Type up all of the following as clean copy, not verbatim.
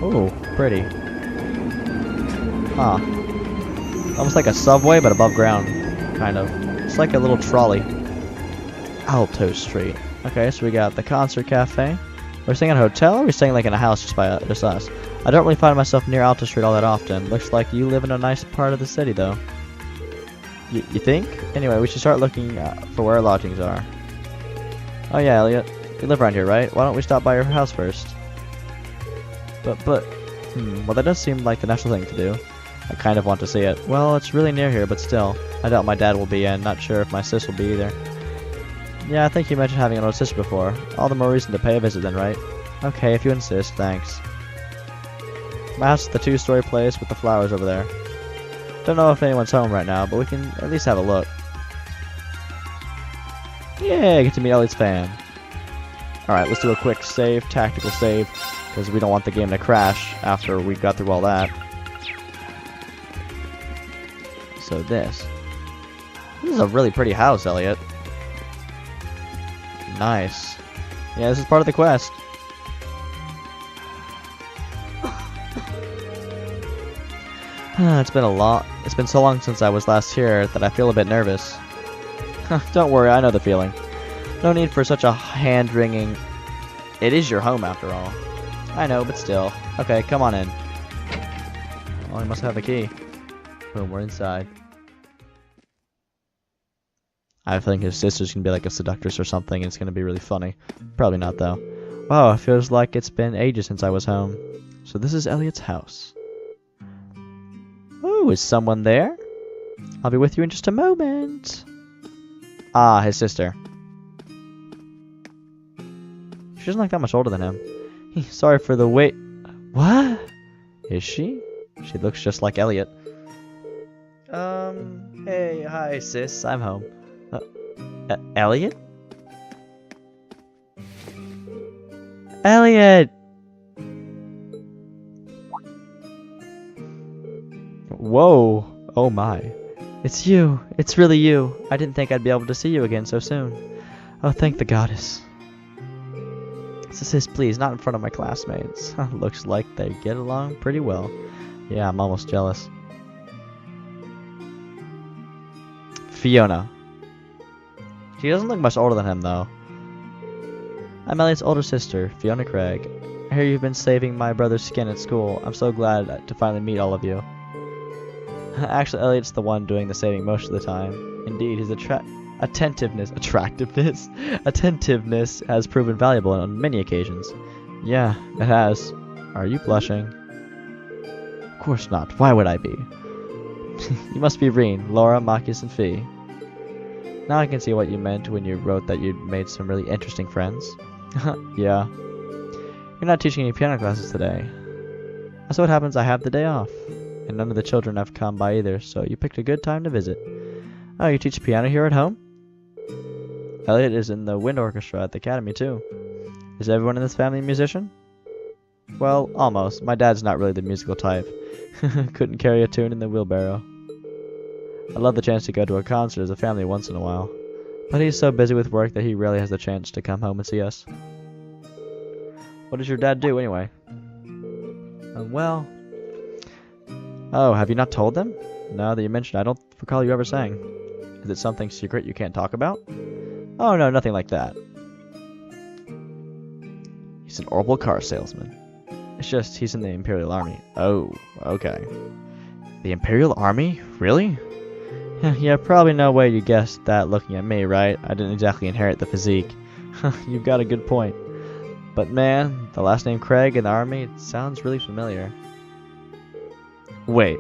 Ooh, pretty. Huh. Almost like a subway, but above ground. Kind of. It's like a little trolley. Alto Street. Okay, so we got the concert cafe. We're staying at a hotel, or are we staying like in a house just by just us? I don't really find myself near Alto Street all that often. Looks like you live in a nice part of the city, though. You think? Anyway, we should start looking for where our lodgings are. Oh yeah, Elliot. You live around here, right? Why don't we stop by your house first? Well, that does seem like the natural thing to do. I kind of want to see it. Well, it's really near here, but still. I doubt my dad will be in. Not sure if my sis will be either. Yeah, I think you mentioned having an older sister before. All the more reason to pay a visit then, right? Okay, if you insist, thanks. My house is the 2-story place with the flowers over there. Don't know if anyone's home right now, but we can at least have a look. Yeah, get to meet Elliot's fam. Alright, let's do a quick save, tactical save, because we don't want the game to crash after we got through all that. So this is a really pretty house, Elliot. Nice. Yeah, this is part of the quest. It's been so long since I was last here that I feel a bit nervous. Don't worry, I know the feeling. No need for such a hand-wringing... It is your home, after all. I know, but still. Okay, come on in. Oh, I must have a key. Boom, we're inside. I think his sister's gonna be like a seductress or something, and it's gonna be really funny. Probably not, though. Wow, it feels like it's been ages since I was home. So this is Elliot's house. Ooh, is someone there? I'll be with you in just a moment. Ah, his sister. She doesn't look that much older than him. Sorry for the wait. What? Is she? She looks just like Elliot. Hey, hi, sis. I'm home. Elliot? Elliot! Whoa. Oh my. It's you. It's really you. I didn't think I'd be able to see you again so soon. Oh, thank the goddess. Sis, please, not in front of my classmates. Looks like they get along pretty well. Yeah, I'm almost jealous. Fiona. She doesn't look much older than him, though. I'm Elliot's older sister, Fiona Craig. I hear you've been saving my brother's skin at school. I'm so glad to finally meet all of you. Actually, Elliot's the one doing the saving most of the time. Indeed, his attentiveness has proven valuable on many occasions. Yeah, it has. Are you blushing? Of course not. Why would I be? You must be Rean, Laura, Marcus, and Fee. Now I can see what you meant when you wrote that you'd made some really interesting friends. Yeah. You're not teaching any piano classes today. So it happens I have the day off. And none of the children have come by either, so you picked a good time to visit. Oh, you teach piano here at home? Elliot is in the wind orchestra at the academy, too. Is everyone in this family a musician? Well, almost. My dad's not really the musical type. Couldn't carry a tune in the wheelbarrow. I'd love the chance to go to a concert as a family once in a while. But he's so busy with work that he rarely has the chance to come home and see us. What does your dad do, anyway? Well... Oh, have you not told them? Now that you mentioned, I don't recall you ever saying. Is it something secret you can't talk about? Oh no, nothing like that. He's an horrible car salesman. It's just he's in the Imperial Army. Oh, okay. The Imperial Army? Really? Yeah, probably no way you guessed that looking at me, right? I didn't exactly inherit the physique. You've got a good point. But man, the last name Craig in the army, it sounds really familiar. Wait,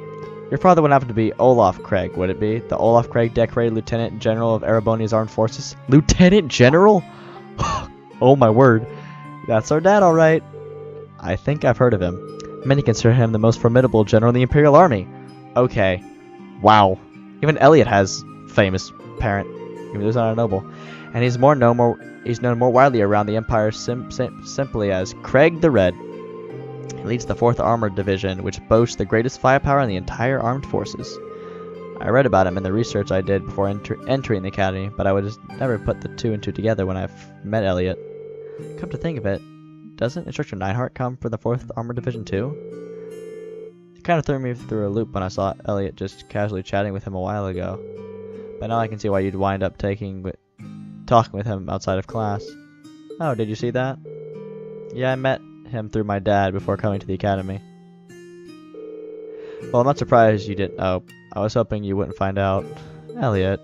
your father would happen to be Olaf Craig, would it be? The Olaf Craig, decorated Lieutenant General of Erebonia's Armed Forces? Lieutenant General? Oh my word. That's our dad, alright. I think I've heard of him. Many consider him the most formidable general in the Imperial Army. Okay. Wow. Even Elliot has famous parent, even though he's not a noble. And he's known more widely around the Empire simply as Craig the Red. He leads the 4th Armored Division, which boasts the greatest firepower in the entire armed forces. I read about him in the research I did before entering the academy, but I would just never put the 2 and 2 together when I met Elliot. Come to think of it, doesn't Instructor Nightheart come from the 4th Armored Division too? It kind of threw me through a loop when I saw Elliot just casually chatting with him a while ago. But now I can see why you'd wind up talking with him outside of class. Oh, did you see that? Yeah, I met him through my dad before coming to the academy. Well, I'm not surprised you didn't know. I was hoping you wouldn't find out. Elliot.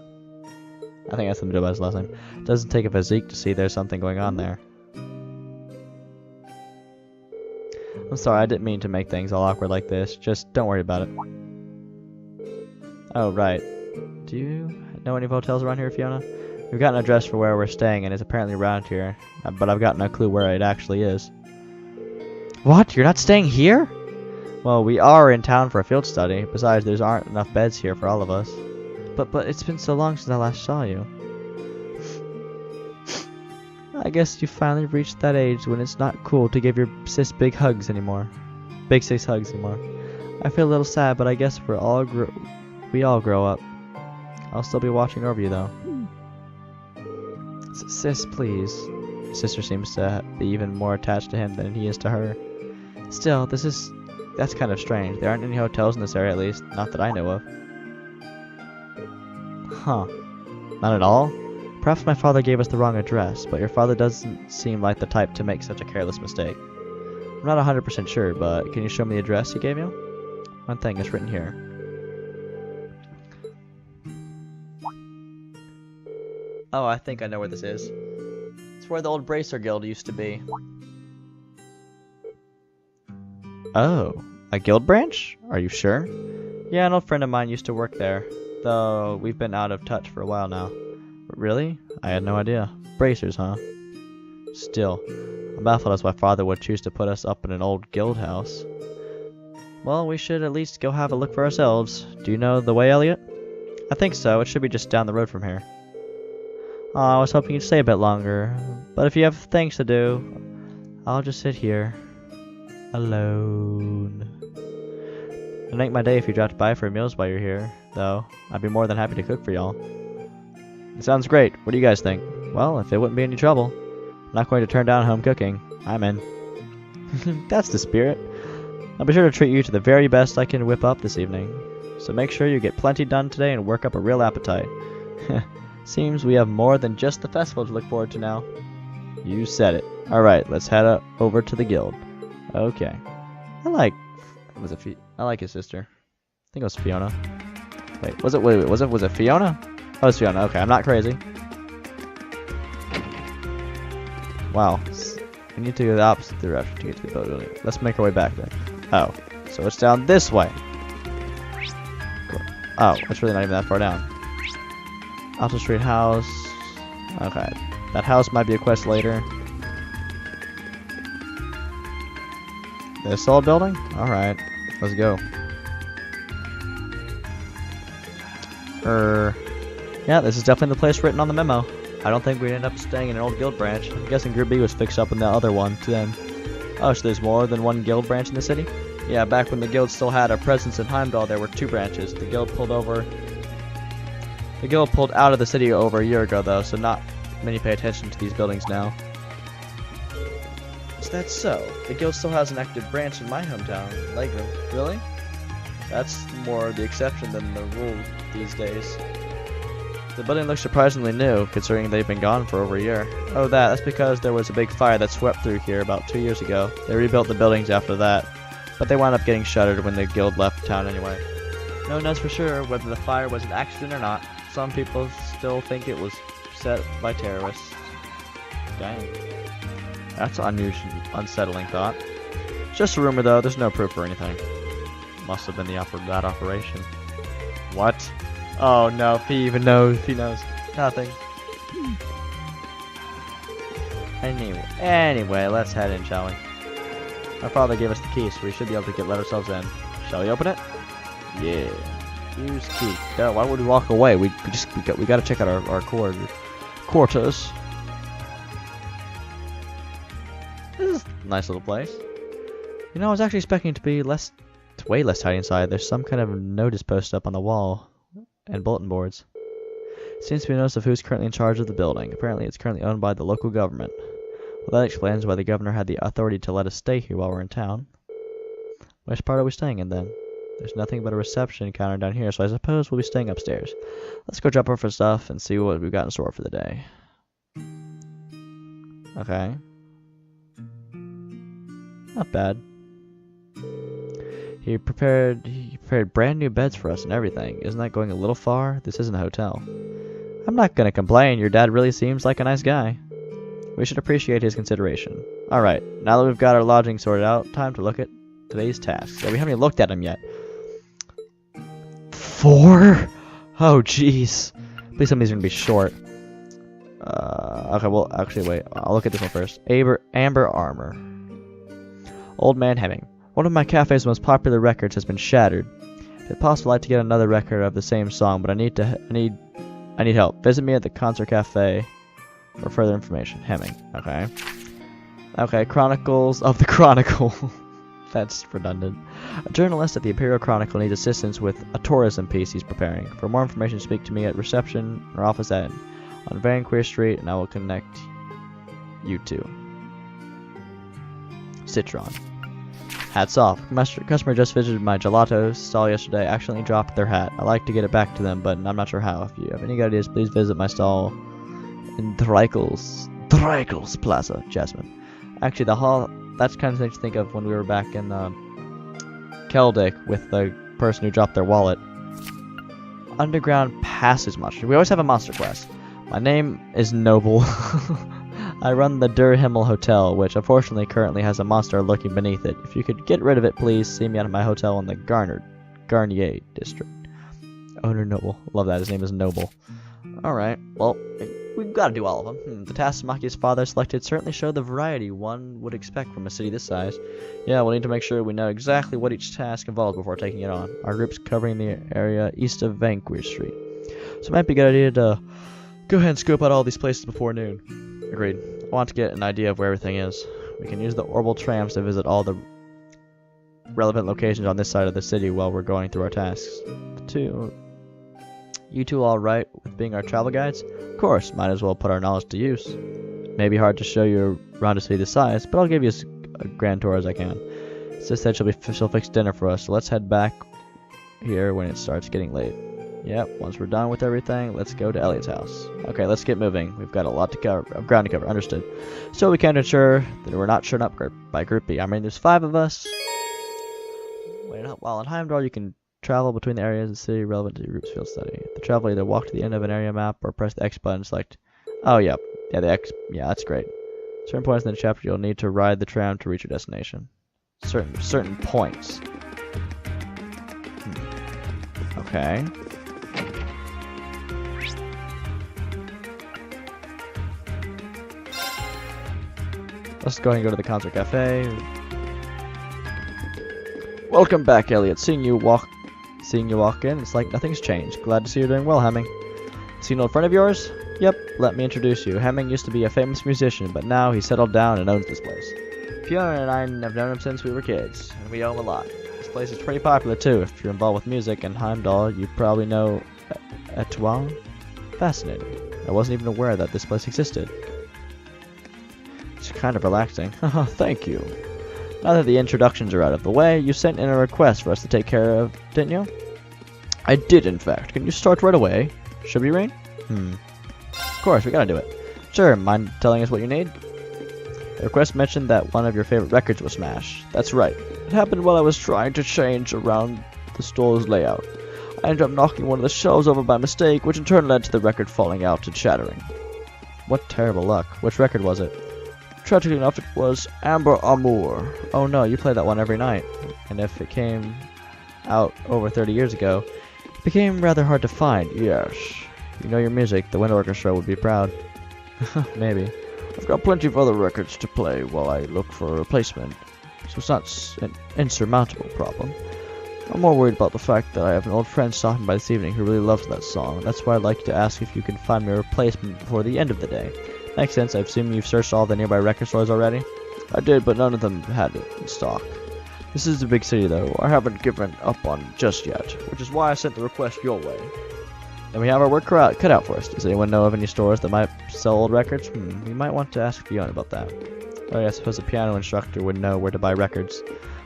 I think that's something to do about his last name. Doesn't take a physique to see there's something going on there. I'm sorry, I didn't mean to make things all awkward like this. Just don't worry about it. Oh, right. Do you know any hotels around here, Fiona? We've got an address for where we're staying, and it's apparently around here. But I've got no clue where it actually is. What? You're not staying here? Well, we are in town for a field study. Besides, there aren't enough beds here for all of us. But it's been so long since I last saw you. I guess you finally reached that age when it's not cool to give your sis big hugs anymore. Big sis hugs anymore. I feel a little sad, but I guess we all grow up. I'll still be watching over you, though. Sis, please. His sister seems to be even more attached to him than he is to her. Still, that's kind of strange. There aren't any hotels in this area, at least. Not that I know of. Huh. Not at all? Perhaps my father gave us the wrong address, but your father doesn't seem like the type to make such a careless mistake. I'm not 100% sure, but can you show me the address he gave you? One thing is written here. Oh, I think I know where this is. It's where the old Bracer Guild used to be. Oh, a guild branch? Are you sure? Yeah, an old friend of mine used to work there, though we've been out of touch for a while now. Really? I had no idea. Bracers, huh? Still, I'm baffled as my father would choose to put us up in an old guild house. Well, we should at least go have a look for ourselves. Do you know the way, Elliot? I think so. It should be just down the road from here. Oh, I was hoping you'd stay a bit longer, but if you have things to do, I'll just sit here. Alone. It'd make my day if you dropped by for meals while you're here, though. I'd be more than happy to cook for y'all. It sounds great. What do you guys think? Well, if it wouldn't be any trouble. I'm not going to turn down home cooking. I'm in. That's the spirit. I'll be sure to treat you to the very best I can whip up this evening. So make sure you get plenty done today and work up a real appetite. Seems we have more than just the festival to look forward to now. You said it. Alright, let's head over to the guild. Okay. I like his sister. I think it was Fiona. Wait, was it Fiona? Oh, it's Fiona. Okay, I'm not crazy. Wow. We need to go the opposite direction to get to the building. Let's make our way back there. Oh, so it's down this way. Cool. Oh, it's really not even that far down. Alto Street House. Okay. That house might be a quest later. This old building? Alright. Let's go. Yeah, this is definitely the place written on the memo. I don't think we'd end up staying in an old guild branch. I'm guessing Group B was fixed up in the other one, then. Oh, so there's more than one guild branch in the city? Yeah, back when the guild still had a presence in Heimdall, there were 2 branches. The guild pulled out of the city over a year ago, though, so not many pay attention to these buildings now. Is that so? The guild still has an active branch in my hometown, Legram. Really? That's more the exception than the rule these days. The building looks surprisingly new, considering they've been gone for over a year. Oh, that's because there was a big fire that swept through here about 2 years ago. They rebuilt the buildings after that, but they wound up getting shuttered when the guild left town anyway. No one knows for sure whether the fire was an accident or not. Some people still think it was set by terrorists. Dang. That's an unusual, unsettling thought. It's just a rumor, though. There's no proof or anything. Must have been that operation. What? Oh no, if he even knows. If he knows. Nothing. Anyway, let's head in, shall we? My father gave us the key, so we should be able to let ourselves in. Shall we open it? Yeah. Use key. God, why would we walk away? We gotta check out our quarters. This is a nice little place. You know, I was actually expecting it to be way less tidy inside. There's some kind of notice posted up on the wall and bulletin boards. Seems to be a notice of who's currently in charge of the building. Apparently, it's currently owned by the local government. Well, that explains why the governor had the authority to let us stay here while we're in town. Which part are we staying in then? There's nothing but a reception counter down here, so I suppose we'll be staying upstairs. Let's go drop off our stuff and see what we've got in store for the day. Okay. Not bad. He prepared brand new beds for us and everything. Isn't that going a little far? This isn't a hotel. I'm not gonna complain. Your dad really seems like a nice guy. We should appreciate his consideration. Alright, now that we've got our lodging sorted out, time to look at today's tasks. Yeah, we haven't even looked at them yet. 4? Oh, jeez. Please some of these are gonna be short. Okay, well, actually, wait. I'll look at this one first. Amber Armor. Old Man Hemming. One of my cafe's most popular records has been shattered. If possible, I'd like to get another record of the same song, but I need help. Visit me at the Concert Cafe for further information. Hemming. Okay. Okay, Chronicles of the Chronicle. That's redundant. A journalist at the Imperial Chronicle needs assistance with a tourism piece he's preparing. For more information, speak to me at reception or office on Vanqueer Street, and I will connect you two. Citron. Hats off. Customer just visited my gelato stall yesterday. Accidentally dropped their hat. I'd like to get it back to them, but I'm not sure how. If you have any good ideas, please visit my stall in Thrycles Plaza, Jasmine. Actually, the hall, that's kind of thing to think of when we were back in Keldic with the person who dropped their wallet. Underground Passage Monster. We always have a monster quest. My name is Noble. I run the Der Himmel Hotel, which unfortunately currently has a monster lurking beneath it. If you could get rid of it, please see me at my hotel in the Garnier district. Owner Noble. Love that. His name is Noble. Alright, well, we've got to do all of them. The tasks Maki's father selected certainly show the variety one would expect from a city this size. Yeah, we'll need to make sure we know exactly what each task involves before taking it on. Our group's covering the area east of Vanqueer Street, so it might be a good idea to go ahead and scope out all these places before noon. Agreed. I want to get an idea of where everything is. We can use the orbital trams to visit all the relevant locations on this side of the city while we're going through our tasks. You two all right with being our travel guides? Of course, might as well put our knowledge to use. Maybe hard to show you around a city this size, but I'll give you as a grand tour as I can. Sis said she'll fix dinner for us, so let's head back here when it starts getting late. Yep, once we're done with everything, let's go to Elliot's house. Okay, let's get moving. We've got a lot to cover, ground to cover, understood. So we can ensure that we're not shown up by Group B. I mean, there's 5 of us. While in Heimdall, you can travel between the areas of the city relevant to your group's field study. To travel, either walk to the end of an area map or press the X button and select... Oh, yep. Yeah, the X... Yeah, that's great. Certain points in the chapter, you'll need to ride the tram to reach your destination. Certain points. Okay. Let's go ahead and go to the Concert Cafe. Welcome back, Elliot. Seeing you walk in, it's like nothing's changed. Glad to see you're doing well, Hemming. See an old friend of yours? Yep, let me introduce you. Hemming used to be a famous musician, but now he's settled down and owns this place. Fiona and I have known him since we were kids, and we owe him a lot. This place is pretty popular too. If you're involved with music and Heimdall, you probably know Etoile. Fascinating. I wasn't even aware that this place existed. It's kind of relaxing. Haha, thank you. Now that the introductions are out of the way, you sent in a request for us to take care of, didn't you? I did, in fact. Can you start right away? Should we, Rean? Of course, we gotta do it. Sure, mind telling us what you need? The request mentioned that one of your favorite records was smashed. That's right. It happened while I was trying to change around the store's layout. I ended up knocking one of the shelves over by mistake, which in turn led to the record falling out and shattering. What terrible luck. Which record was it? Tragically enough, it was Amber Amour. Oh no, you play that one every night. And if it came out over 30 years ago, it became rather hard to find. Yes. You know your music, the Wind Orchestra would be proud. Maybe. I've got plenty of other records to play while I look for a replacement, so it's not an insurmountable problem. I'm more worried about the fact that I have an old friend stopping by this evening who really loves that song. That's why I'd like to ask if you can find me a replacement before the end of the day. Makes sense. I assume you've searched all the nearby record stores already? I did, but none of them had it in stock. This is a big city, though. I haven't given up on it just yet, which is why I sent the request your way. Then we have our work cut out for us. Does anyone know of any stores that might sell old records? We might want to ask Fiona about that. Oh yeah, I suppose the piano instructor would know where to buy records.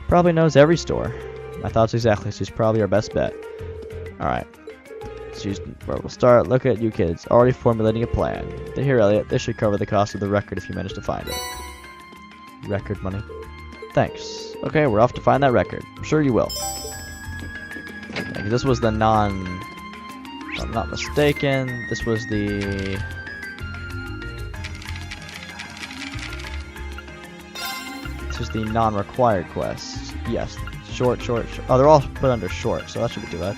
Probably knows every store. My thoughts exactly. She's probably our best bet. Alright. She's where we'll start. Look at you kids. Already formulating a plan. Here, Elliot. This should cover the cost of the record if you manage to find it. Record money. Thanks. Okay, we're off to find that record. I'm sure you will. Yeah, this was the if I'm not mistaken, this was the... This is the non-required quest. Yes. Short. Oh, they're all put under short, so that should be too bad.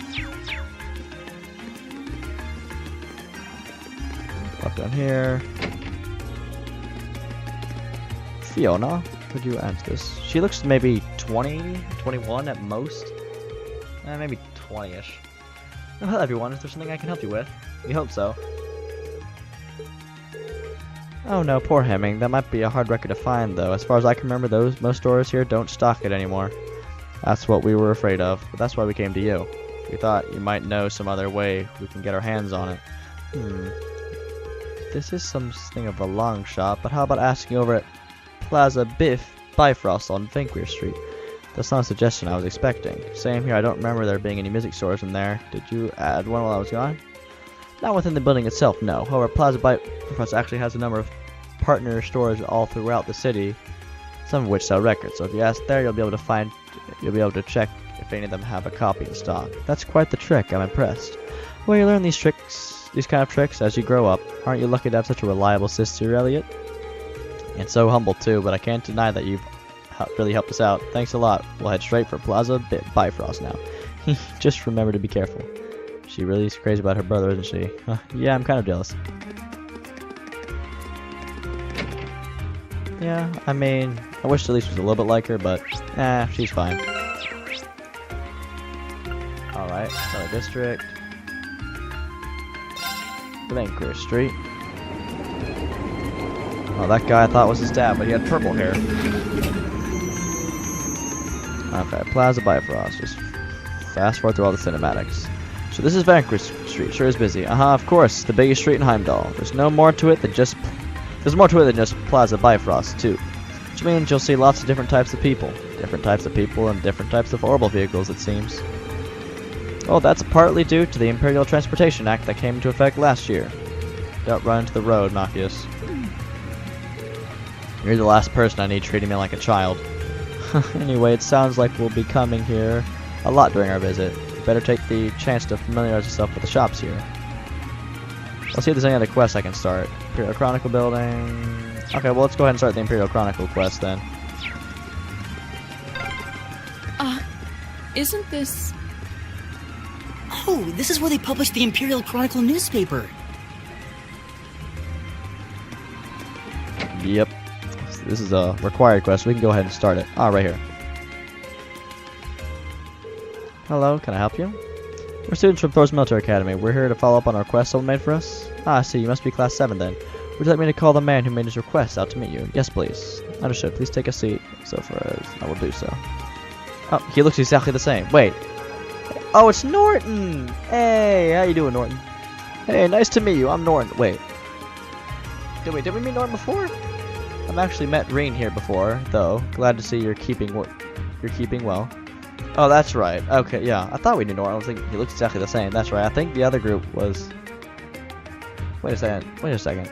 Up down here. Fiona, could you answer this? She looks maybe 20, 21 at most. Maybe 20-ish. Oh, hello everyone, is there something I can help you with? We hope so. Oh no, poor Hemming. That might be a hard record to find though. As far as I can remember, most stores here don't stock it anymore. That's what we were afraid of, but that's why we came to you. We thought you might know some other way we can get our hands on it. This is something of a long shot, but how about asking over at Plaza Bifrost on Vanquish Street? That's not a suggestion I was expecting. Same here, I don't remember there being any music stores in there. Did you add one while I was gone? Not within the building itself, no. However, Plaza Bifrost actually has a number of partner stores all throughout the city, some of which sell records. So if you ask there, you'll be able to check if any of them have a copy in stock. That's quite the trick, I'm impressed. Well, you learn these kind of tricks as you grow up. Aren't you lucky to have such a reliable sister, Elliot? And so humble too, but I can't deny that you've really helped us out. Thanks a lot. We'll head straight for Plaza Bifrost now. Just remember to be careful. She really is crazy about her brother, isn't she? Yeah, I'm kind of jealous. Yeah, I mean, I wish Elise was a little bit like her, but she's fine. Alright, another district. Vanquish Street. Oh, that guy I thought was his dad, but he had purple hair. Okay, Plaza Bifrost. Just fast forward through all the cinematics. So this is Vanquish Street. Sure is busy. Of course, the biggest street in Heimdall. There's more to it than just Plaza Bifrost, too. Which means you'll see lots of different types of people. Different types of people and different types of horrible vehicles, it seems. Oh, that's partly due to the Imperial Transportation Act that came into effect last year. Don't run into the road, Machias. You're the last person I need treating me like a child. Anyway, it sounds like we'll be coming here a lot during our visit. You better take the chance to familiarize yourself with the shops here. Let's see if there's any other quests I can start. Imperial Chronicle building. Okay, well let's go ahead and start the Imperial Chronicle quest then. Isn't this... Oh, this is where they published the Imperial Chronicle newspaper. Yep. This is a required quest. We can go ahead and start it. Right here. Hello, can I help you? We're students from Thors Military Academy. We're here to follow up on our request someone made for us. I see. You must be Class 7 then. Would you like me to call the man who made his request out to meet you? Yes, please. Understood. Please take a seat. So far as I will do so. Oh, he looks exactly the same. Wait. Oh, it's Norton! Hey, how you doing, Norton? Hey, nice to meet you. I'm Norton. Wait. Did we meet Norton before? I've actually met Rean here before, though. Glad to see you're keeping well. Oh, that's right. Okay, yeah. I thought we knew Norton. I was thinking he looks exactly the same. That's right. I think the other group was... Wait a second.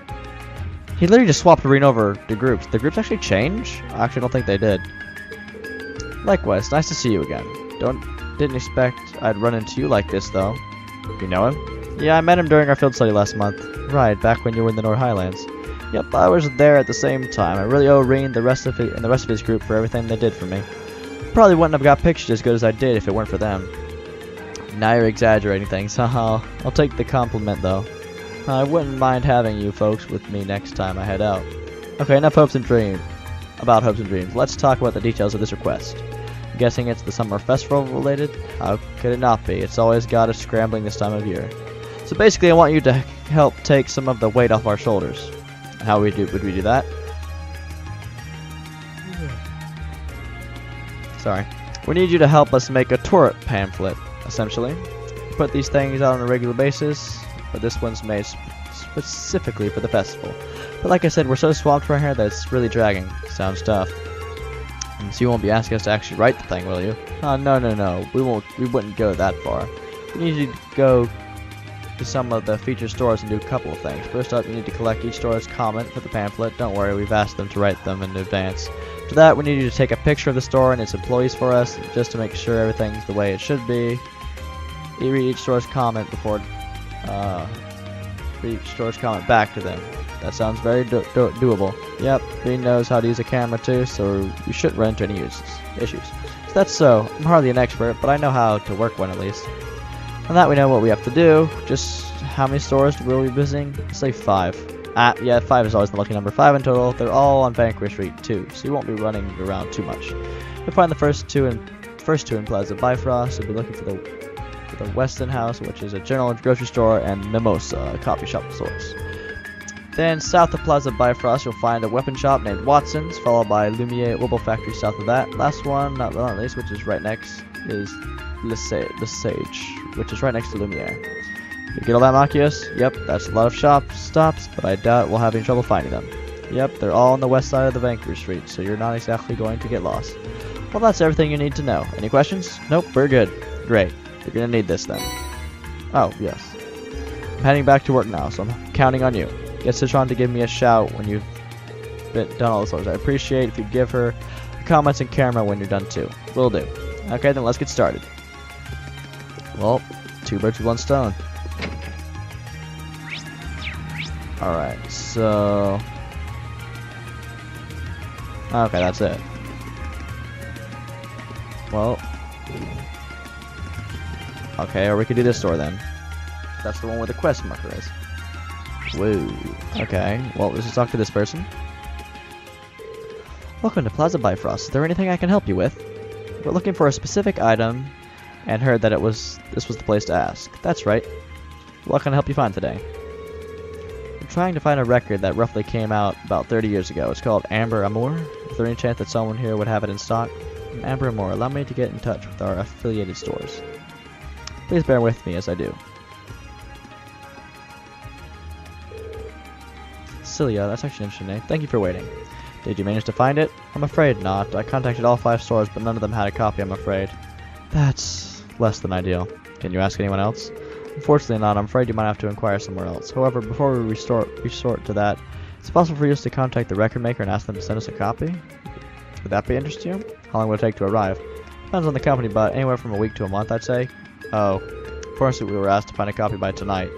He literally just swapped Rean over to groups. The groups actually change? I actually don't think they did. Likewise, nice to see you again. Didn't expect I'd run into you like this, though. You know him? Yeah, I met him during our field study last month. Right, back when you were in the North Highlands. Yep, I was there at the same time. I really owe Rean and the rest of his group for everything they did for me. Probably wouldn't have got pictures as good as I did if it weren't for them. Now you're exaggerating things, haha. I'll take the compliment, though. I wouldn't mind having you folks with me next time I head out. Okay, enough hopes and dreams. About hopes and dreams. Let's talk about the details of this request. I'm guessing it's the summer festival related? How could it not be? It's always got us scrambling this time of year. So basically I want you to help take some of the weight off our shoulders. How would we do that? Sorry. We need you to help us make a tour pamphlet, essentially. Put these things out on a regular basis. but this one's made specifically for the festival. But like I said, we're so swamped right here that it's really dragging. Sounds tough. And so you won't be asking us to actually write the thing, will you? Oh, no. We wouldn't go that far. We need you to go to some of the featured stores and do a couple of things. First up, you need to collect each store's comment for the pamphlet. Don't worry, we've asked them to write them in advance. After that, we need you to take a picture of the store and its employees for us, just to make sure everything's the way it should be. You read each store's comment before read each store's comment back to them. That sounds very doable. Yep, Rean knows how to use a camera too, so you shouldn't run into any issues. So that's so. I'm hardly an expert, but I know how to work one at least. And that we know what we have to do. Just how many stores will we be visiting? Let's say 5. Yeah, 5 is always the lucky number. 5 in total. They're all on Banquet Street too, so you won't be running around too much. You'll find the first two in Plaza Bifrost. You'll be looking for the Weston House, which is a general grocery store, and Mimosa, a coffee shop of sorts. Then south of Plaza Bifrost, you'll find a weapon shop named Watson's, followed by Lumiere Wibble Factory south of that. Last one, not least, which is right next, is Le Sage, which is right next to Lumiere. You get all that, Machios? Yep, that's a lot of stops, but I doubt we'll have any trouble finding them. Yep, they're all on the west side of the Vancouver Street, so you're not exactly going to get lost. Well, that's everything you need to know. Any questions? Nope, we're good. Great. You're gonna need this then. Oh, yes. I'm heading back to work now, so I'm counting on you. Get Citron to give me a shout when you've done all the stores. I appreciate if you give her comments and camera when you're done too. Will do. Okay, then let's get started. Well, 2 birds with 1 stone. Alright, so... Okay, that's it. Well... Okay, or we could do this store then. That's the one where the quest marker is. Whoa. Okay, well, let's just talk to this person. Welcome to Plaza Bifrost. Is there anything I can help you with? We're looking for a specific item and heard that this was the place to ask. That's right. What can I help you find today? I'm trying to find a record that roughly came out about 30 years ago. It's called Amber Amour. Is there any chance that someone here would have it in stock? Amber Amour, allow me to get in touch with our affiliated stores. Please bear with me as I do. Cilia, that's actually an interesting name. Thank you for waiting. Did you manage to find it? I'm afraid not. I contacted all 5 stores, but none of them had a copy, I'm afraid. That's less than ideal. Can you ask anyone else? Unfortunately not. I'm afraid you might have to inquire somewhere else. However, before we resort to that, it's possible for you to contact the record maker and ask them to send us a copy? Would that be interesting to you? How long would it take to arrive? Depends on the company, but anywhere from a week to a month, I'd say. Oh, fortunately we were asked to find a copy by tonight.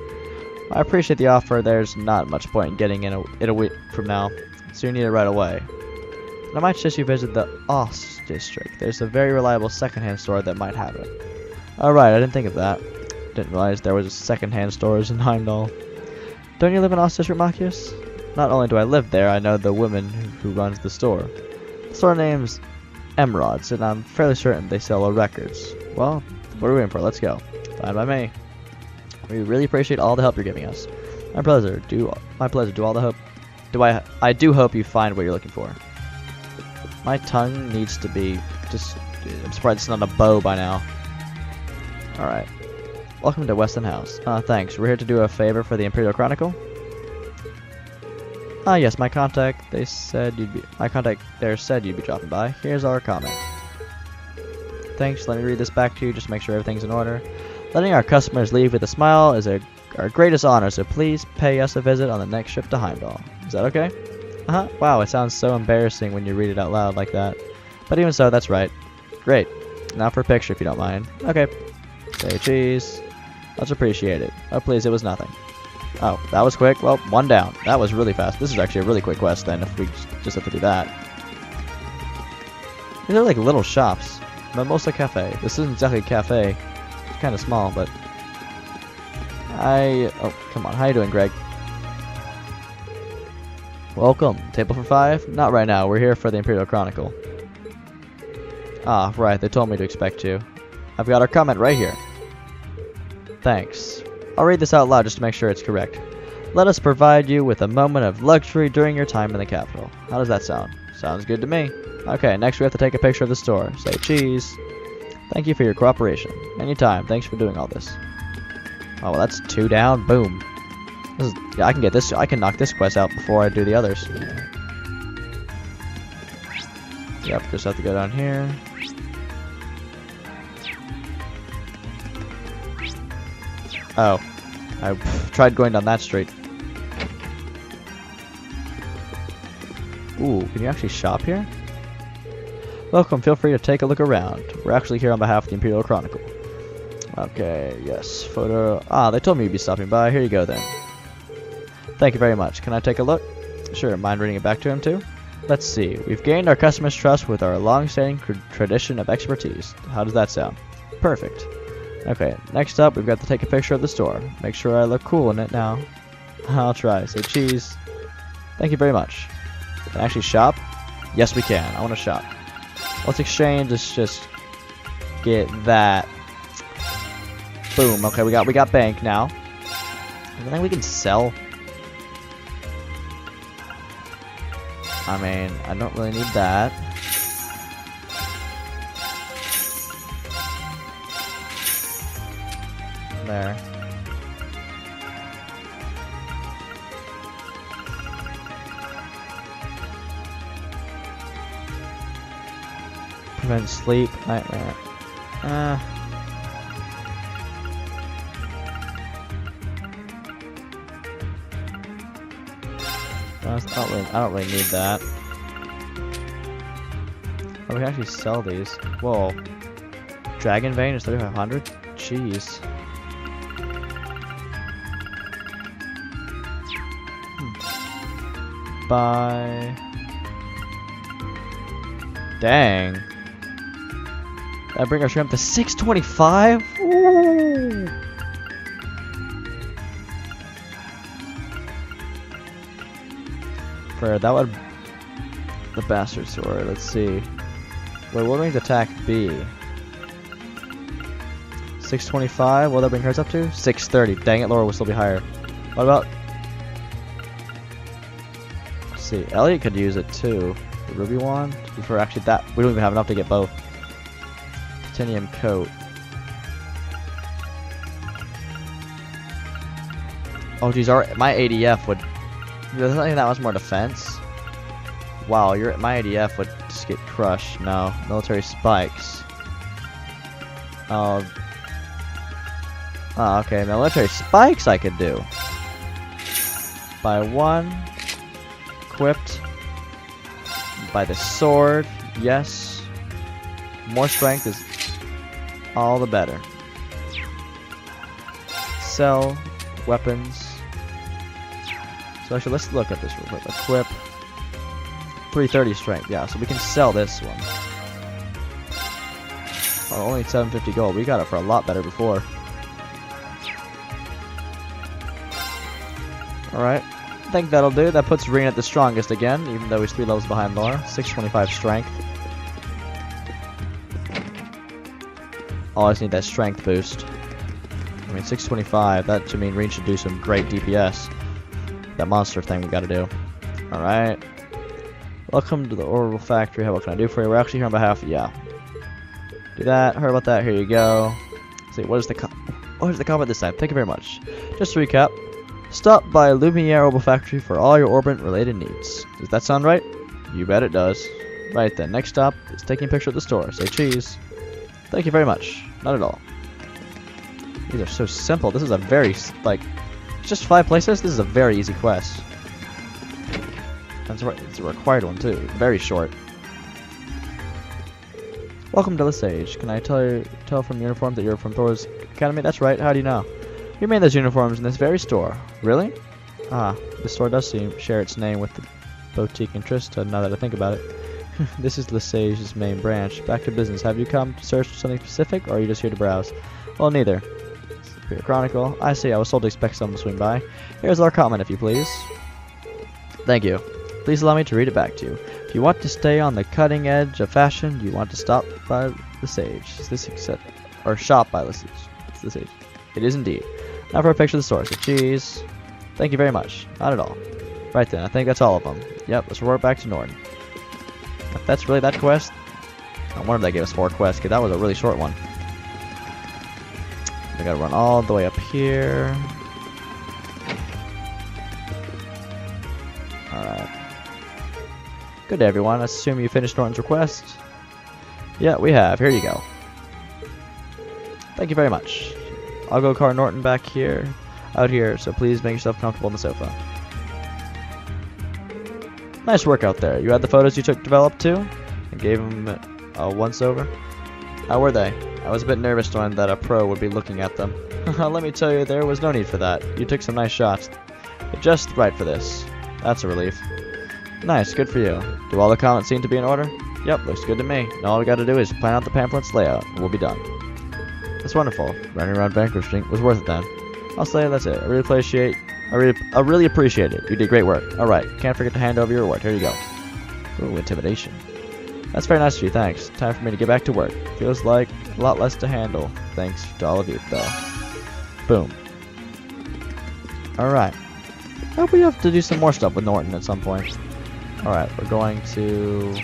I appreciate the offer. There's not much point in getting it a week from now, so you need it right away. And I might suggest you visit the Ost district. There's a very reliable secondhand store that might have it. Alright, I didn't think of that. Didn't realize there was secondhand stores in Heimdall. Don't you live in Ost district, Machius? Not only do I live there, I know the woman who runs the store. The store name's Emeralds, and I'm fairly certain they sell our records. Well, what are we waiting for? Let's go. Fine by me. We really appreciate all the help you're giving us. My pleasure. My pleasure. Do all the hope. I do hope you find what you're looking for. My tongue needs to be just. I'm surprised it's not a bow by now. All right. Welcome to Weston House. Thanks. We're here to do a favor for the Imperial Chronicle. Yes. My contact there said you'd be dropping by. Here's our comment. Thanks. Let me read this back to you just to make sure everything's in order. Letting our customers leave with a smile is our greatest honor, so please pay us a visit on the next trip to Heimdall. Is that okay? Wow, it sounds so embarrassing when you read it out loud like that. But even so, that's right. Great. Now for a picture, if you don't mind. Okay. Say cheese. Much appreciated. Oh, please, it was nothing. Oh, that was quick. Well, 1 down. That was really fast. This is actually a really quick quest, then, if we just have to do that. These are like little shops. Mimosa Cafe. This isn't exactly a cafe. It's kind of small, but... Oh, come on. How you doing, Greg? Welcome. Table for 5? Not right now. We're here for the Imperial Chronicle. Ah, right. They told me to expect you. I've got our comment right here. Thanks. I'll read this out loud just to make sure it's correct. Let us provide you with a moment of luxury during your time in the capital. How does that sound? Sounds good to me. Okay, next we have to take a picture of the store. Say cheese. Thank you for your cooperation. Anytime. Thanks for doing all this. Oh, well, that's 2 down. Boom. This is, yeah, I can get this. I can knock this quest out before I do the others. Yep, just have to go down here. Oh, I tried going down that street. Ooh, can you actually shop here? Welcome, feel free to take a look around. We're actually here on behalf of the Imperial Chronicle. Okay, yes, photo. Ah, they told me you'd be stopping by. Here you go then. Thank you very much. Can I take a look? Sure, mind reading it back to him too? Let's see. We've gained our customers' trust with our long-standing tradition of expertise. How does that sound? Perfect. Okay, next up, we've got to take a picture of the store. Make sure I look cool in it now. I'll try. Say cheese. Thank you very much. Can I actually shop? Yes, we can. I want to shop. Let's exchange. Let's just get that. Boom. Okay, we got bank now. I think we can sell. I mean, I don't really need that. There. Prevent sleep, nightmare. I don't really need that. Oh, we can actually sell these. Whoa. Dragon Vein is 3,500? Jeez. Buy. Dang. That bring our shrimp to 625? Ooh. For that would the bastard sword. Let's see. Wait, what range attack be? 625. What will that bring hers up to? 630. Dang it, Laura will still be higher. What about? Let's see. Elliot could use it too. The ruby wand. For actually that, we don't even have enough to get both. Titanium coat. Oh geez, my ADF would. There's not even that much more defense. Wow, my ADF would just get crushed. No, military spikes. Oh, okay, military spikes I could do. By 1, equipped. By the sword, yes. More strength is all the better. Sell weapons. So actually, let's look at this real quick. Equip. 330 strength. Yeah, so we can sell this one. Oh, only 750 gold. We got it for a lot better before. Alright. I think that'll do. That puts Rean at the strongest again, even though he's 3 levels behind Laura. 625 strength. Oh, I just need that strength boost. I mean, 625. That should mean Rean should do some great DPS. That monster thing we gotta do. Alright. Welcome to the Orbital Factory. What can I do for you? We're actually here on behalf of, yeah. Do that. Heard about that. Here you go. Let's see, what is the combat this time? Thank you very much. Just to recap. Stop by Lumiere Orbital Factory for all your orbit related needs. Does that sound right? You bet it does. Right then, next stop is taking a picture of the store. Say cheese. Thank you very much. Not at all. These are so simple. This is a very, like, it's just 5 places. This is a very easy quest. That's right. It's a required one too. Very short. Welcome to the stage. Can I tell from your uniform that you're from Thors Academy? That's right. How do you know? We made those uniforms in this very store. Really? Ah, the store does share its name with the boutique interest. Now that I think about it, this is Lesage's main branch. Back to business. Have you come to search for something specific, or are you just here to browse? Well, neither. Superior Chronicle. I see. I was told to expect someone to swing by. Here's our comment, if you please. Thank you. Please allow me to read it back to you. If you want to stay on the cutting edge of fashion, you want to stop by Lesage. Is this accept or shop by Lesage? It's Lesage. It is indeed. Now for a picture of the store. So cheese. Thank you very much. Not at all. Right then, I think that's all of them. Yep, let's report back to Norden. If that's really that quest, I wonder if they gave us 4 quests, because that was a really short one. We gotta run all the way up here. Alright. Good day, everyone. I assume you finished Norton's request? Yeah, we have. Here you go. Thank you very much. I'll go car Norton back here, out here, so please make yourself comfortable on the sofa. Nice work out there. You had the photos you took developed too? And gave them a once-over? How were they? I was a bit nervous knowing that a pro would be looking at them. Let me tell you, there was no need for that. You took some nice shots. You're just right for this. That's a relief. Nice, good for you. Do all the comments seem to be in order? Yep, looks good to me. Now all we gotta do is plan out the pamphlet's layout, and we'll be done. That's wonderful. Running around Vancouver Street was worth it then. I'll say that's it. I really appreciate it. You did great work. Alright, can't forget to hand over your award. Here you go. Ooh, intimidation. That's very nice of you, thanks. Time for me to get back to work. Feels like a lot less to handle. Thanks to all of you, though. Boom. Alright. I hope we have to do some more stuff with Norton at some point. Alright, we're going to...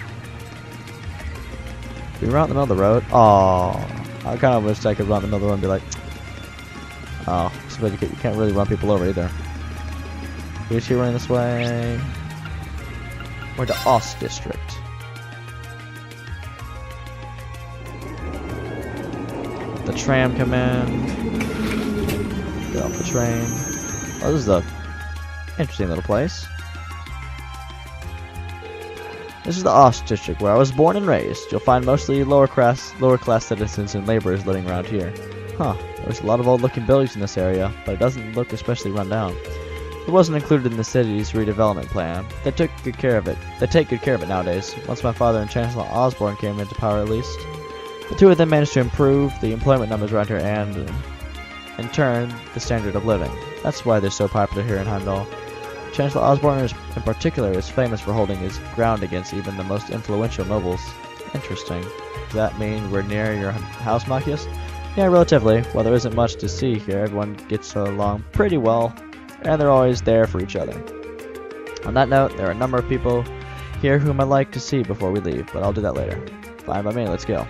We run out in the middle of the road? Oh, I kind of wish I could run in the middle of the road and be like... Oh, so you can't really run people over either. We should running this way. We're to Ost District. The tram come in. Get off the train. Oh, this is a interesting little place. This is the Ost District, where I was born and raised. You'll find mostly lower class citizens and laborers living around here. Huh, there's a lot of old-looking buildings in this area, but it doesn't look especially run down. It wasn't included in the city's redevelopment plan. They took good care of it. They take good care of it nowadays. Once my father and Chancellor Osborne came into power, at least. The two of them managed to improve the employment numbers around here and, in turn, the standard of living. That's why they're so popular here in Heimdall. Chancellor Osborne in particular is famous for holding his ground against even the most influential nobles. Interesting. Does that mean we're near your house, Machias? Yeah, relatively. While there isn't much to see here, everyone gets along pretty well, and they're always there for each other. On that note, there are a number of people here whom I'd like to see before we leave, but I'll do that later. Fine by me, let's go.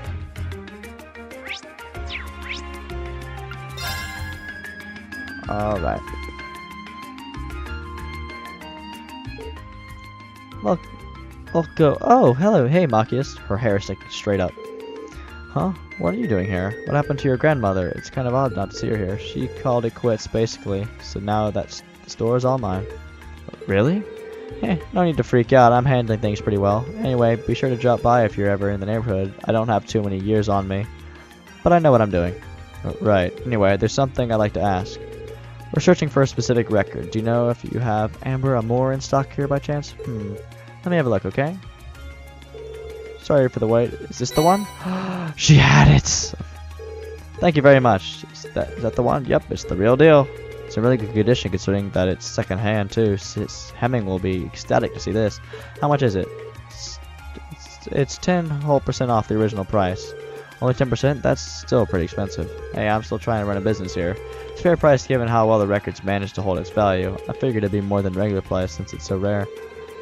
Alright. Look, go. Oh, hello, hey, Machias. Her hair is sticking straight up. Huh? What are you doing here? What happened to your grandmother? It's kind of odd not to see her here. She called it quits, basically, so now that the store is all mine. Really? No need to freak out. I'm handling things pretty well. Anyway, be sure to drop by if you're ever in the neighborhood. I don't have too many years on me, but I know what I'm doing. Right. Anyway, there's something I'd like to ask. We're searching for a specific record. Do you know if you have Amber Amore in stock here by chance? Let me have a look, okay? Sorry for the wait. Is this the one? She had it! Thank you very much. Is that the one? Yep, it's the real deal. It's in really good condition considering that it's second hand too. Hemming will be ecstatic to see this. How much is it? It's 10% off the original price. Only 10%? That's still pretty expensive. Hey, I'm still trying to run a business here. It's a fair price given how well the record's managed to hold its value. I figured it'd be more than regular price since it's so rare.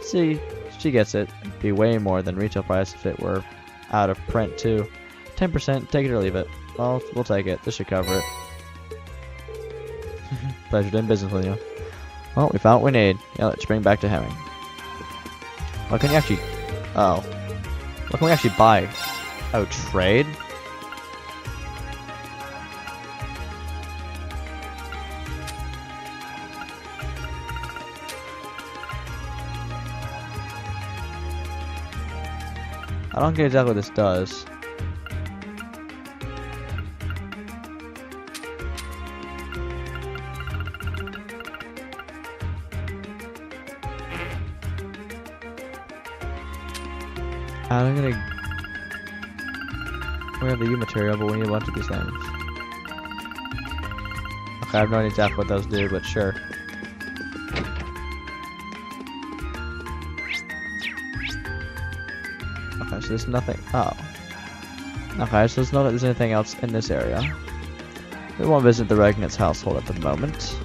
See, she gets it. It'd be way more than retail price if it were out of print too. 10%, take it or leave it. Well, we'll take it. This should cover it. Pleasure doing business with you. Well, we found what we need. Yeah, let's bring back to Hemming. What can you actually... Oh. What can we actually buy? Oh, trade? I don't get exactly what this does. I'm gonna... We have the U material, but we need a bunch of these things. Okay, I have no idea exactly what those do, but sure. Okay, so there's nothing... Oh. Okay, so there's anything else in this area. We won't visit the Regnitz household at the moment.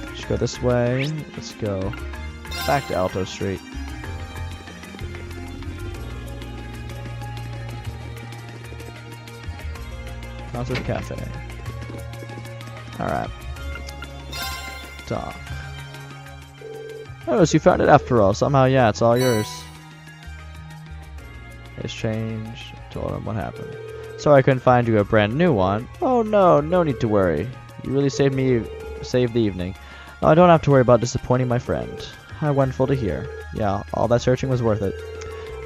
Let's go this way. Let's go back to Alto Street. Concert Cafe. Alright. Talk. Oh, so you found it after all. Somehow, yeah, it's all yours. Exchange. Told him what happened. Sorry I couldn't find you a brand new one. Oh no, no need to worry. You really saved the evening. Oh, I don't have to worry about disappointing my friend. How wonderful to hear. Yeah, all that searching was worth it.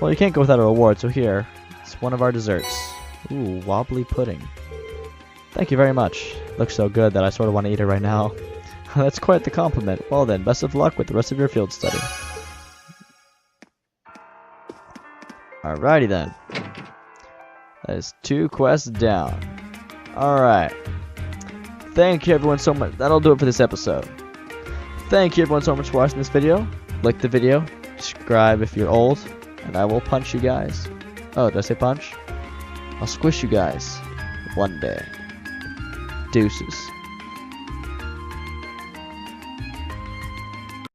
Well, you can't go without a reward, so here. It's one of our desserts. Ooh, wobbly pudding. Thank you very much. Looks so good that I sort of want to eat it right now. That's quite the compliment. Well then, best of luck with the rest of your field study. Alrighty then. That is 2 quests down. Alright. Thank you everyone so much. That'll do it for this episode. Thank you everyone so much for watching this video. Like the video. Subscribe if you're old. And I will punch you guys. Oh, did I say punch? I'll squish you guys. One day. Deuces.